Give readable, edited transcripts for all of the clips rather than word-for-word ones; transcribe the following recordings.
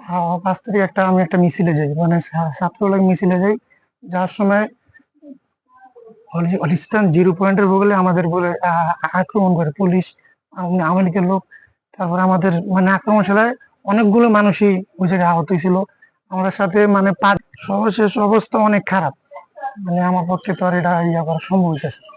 5 তারিখ আমি একটা মিছিলে যাই, মানে ছাত্রলীগ মিছিলে যাই। যাওয়ার সময় হলিস্টান জিরো পয়েন্টের বগলে আমাদের বলে আক্রমণ করে পুলিশ, আওয়ামী লীগের লোক। তারপর আমাদের মানে আক্রমণ চালায়, অনেকগুলো মানুষই ওই জায়গায় আহত হয়েছিল। আমাদের সাথে মানে সর্বশেষ অবস্থা অনেক খারাপ, মানে আমার পক্ষে তো আর এটা ইয়া করা সম্ভব হইতেছে না।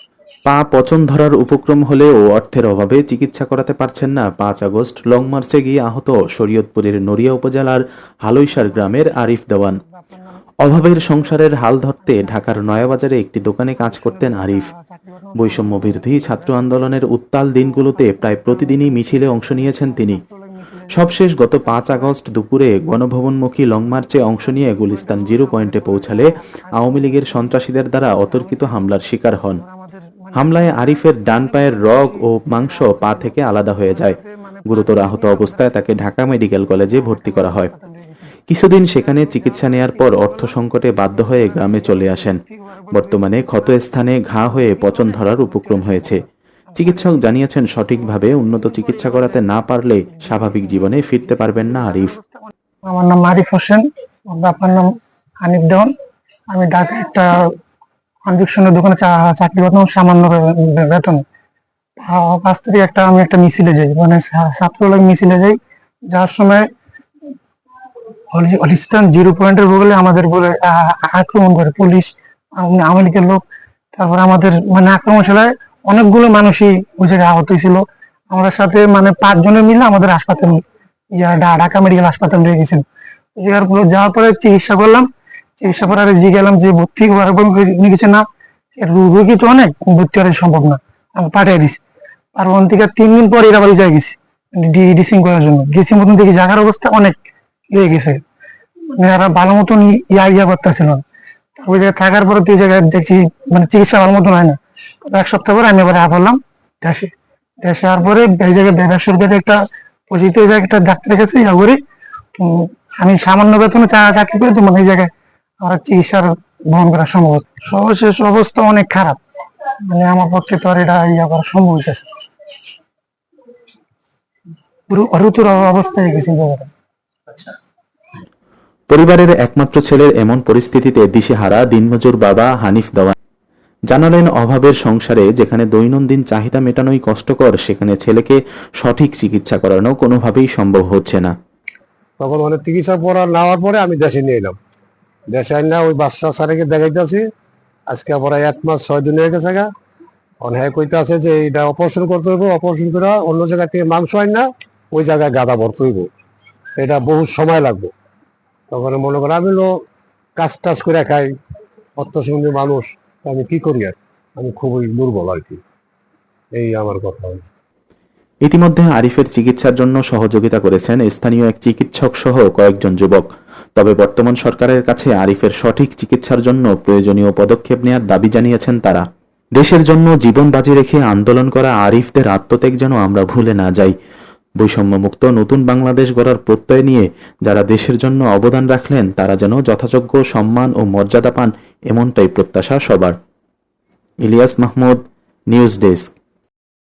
পা পচন ধরার উপক্রম হলেও অর্থের অভাবে চিকিৎসা করাতে পারছেন না 5 আগস্ট লং মার্চে গিয়ে আহত শরীয়তপুরের নড়িয়া উপজেলার হালইশার গ্রামের আরিফ দেওয়ান। আপনার নাম অভাবের সংসারের হাল ধরতে ঢাকার নয়াবাজারে একটি দোকানে কাজ করতেন আরিফ। চাকরি বাকরি বৈষম্য বিরোধী ছাত্র আন্দোলনের উত্তাল দিনগুলোতে প্রায় প্রতিদিনই মিছিলে অংশ নিয়েছেন তিনি। ছাত্রলীগ মিছিলে যাই। সবশেষ গত 5 আগস্ট দুপুরে গণভবনমুখী লং মার্চে অংশ নিয়ে গুলিস্তান জিরো পয়েন্টে পৌঁছালে আওয়ামী লীগের সন্ত্রাসীদের দ্বারা অতর্কিত হামলার শিকার হন। তারপর আমাদের মানে হামলায় আরিফের ডান পায়ের রগ ও মাংস পা থেকে আলাদা হয়ে যায়। মানে গুরুতর আহত অবস্থায় তাকে ঢাকা মেডিকেল কলেজে ভর্তি করা হয়। হাসপাতালে নিয়ে গেছিল। কিছুদিন সেখানে চিকিৎসা নেয়ার পর অর্থ সংকটে বাধ্য হয়ে গ্রামে চলে আসেন। বর্তমানে ক্ষত স্থানে ঘা হয়ে পচন ধরার উপক্রম হয়েছে। চিকিৎসক জানিয়েছেন, সঠিকভাবে উন্নত চিকিৎসা করাতে না পারলে স্বাভাবিক জীবনে ফিরতে পারবেন না আরিফ। আমার নাম আরিফ হোসেন, আপনার নাম হানিফ দেওয়ান। আমি ঢাকা একটা কনভেকশনের দোকানে চাকরি করতাম, সামান্য বেতন। 5 তারিখ আমি একটা মিছিলে যাই, মানে ছাত্রলীগ মিছিলে যাই। যাওয়ার সময় হলিস্টান জিরো পয়েন্টের বগলে আমাদের বলে আক্রমণ করে পুলিশ, আওয়ামী লীগের লোক। তারপর আমাদের মানে আক্রমণ চালায়, অনেকগুলো মানুষই ওই জায়গায় আহত হয়েছিল। আমাদের সাথে মানে 5 জনে মিলে আমাদের হাসপাতাল ঢাকা মেডিকেল হাসপাতাল নিয়ে গেছেন। ওই জায়গার পরে যাওয়ার পরে চিকিৎসা করলাম। চিকিৎসা করার গেলাম যে ভর্তি হওয়ার পর উনি গেছে না, রোগী তো অনেক, ভর্তি হওয়া সম্ভব না, আমি পাঠিয়ে দিছি। আর ওখান থেকে 3 দিন পর এরা বাড়ি যাই গেছি ডিসিং করার জন্য। গেছি মতন দেখি জায়গার অবস্থা অনেক ইয়ে গেছে, মানে এরা ভালো মতন ইয়া করতেছিল না। ওই জায়গায় থাকার পরে তো এই জায়গায় দেখছি মানে চিকিৎসা ভালো মতন হয় না। 1 সপ্তাহ পরে আমি আবার ভাবলাম দেশে। দেশে আসার পরে এই জায়গায় বেসরকারি একটা পরিচিত এই জায়গায় একটা ডাক্তারের কাছে ইয়া করি। তো আমি সামান্য বেতনে চাকরি করি, তো মানে এই জায়গায় আমার চিকিৎসার বহন করা সম্ভব হচ্ছে। সর্বশেষ অবস্থা অনেক খারাপ, মানে আমার পক্ষে তো আর এটা ইয়া করা সম্ভব হইতেছে না। গুরুতর অবস্থায় গেছি জায়গাটা। পরিবারের একমাত্র ছেলের এমন পরিস্থিতিতে দিশেহারা দিনমজুর বাবা হানিফ দেওয়ান জানালেন, অভাবের সংসারে যেখানে দৈনন্দিন চাহিদা মেটানোই কষ্টকর, সেখানে ছেলেকে সঠিক চিকিৎসা করানো কোনোভাবেই সম্ভব হচ্ছে না। তখন অনেক চিকিৎসা নেওয়ার পরে আমি দেশে নিয়ে এলাম। দেশে আইনা ওই বাচ্চা স্যারকে দেখাইতেছি, আজকে পরে 1 মাস 6 দিন হয়ে গেছে গা। হ্যাঁ কইতে আছে যে এটা অপারেশন করতে হইব, অপারেশন করে অন্য জায়গা থেকে মাংস আইন না ওই জায়গায় গাদা ভরতে হইব, এটা বহু সময় লাগবে। তখন মনে করেন আমি কাজ টাজ করে খাই, অর্থসম্বন্ধী মানুষ, তো আমি কি করি আর, আমি খুবই দুর্বল আর কি, এই আমার কথা। ইতিমধ্যে আরিফের চিকিৎসার জন্য সহযোগিতা করেছেন স্থানীয় এক চিকিৎসক সহ কয়েকজন যুবক। তবে বর্তমান সরকারের কাছে আরিফের সঠিক চিকিৎসার জন্য প্রয়োজনীয় পদক্ষেপ নেওয়ার দাবি জানিয়েছেন তারা। দেশের জন্য জীবন বাজি রেখে আন্দোলন করা আরিফদের আত্মত্যাগ যেন আমরা ভুলে না যাই। বৈষম্যমুক্ত নতুন বাংলাদেশ গড়ার প্রত্যয় নিয়ে যারা দেশের জন্য অবদান রাখলেন, তারা যেন যথাযোগ্য সম্মান ও মর্যাদা পান, এমনটাই প্রত্যাশা সবার। Ilias Mahmud, news desk.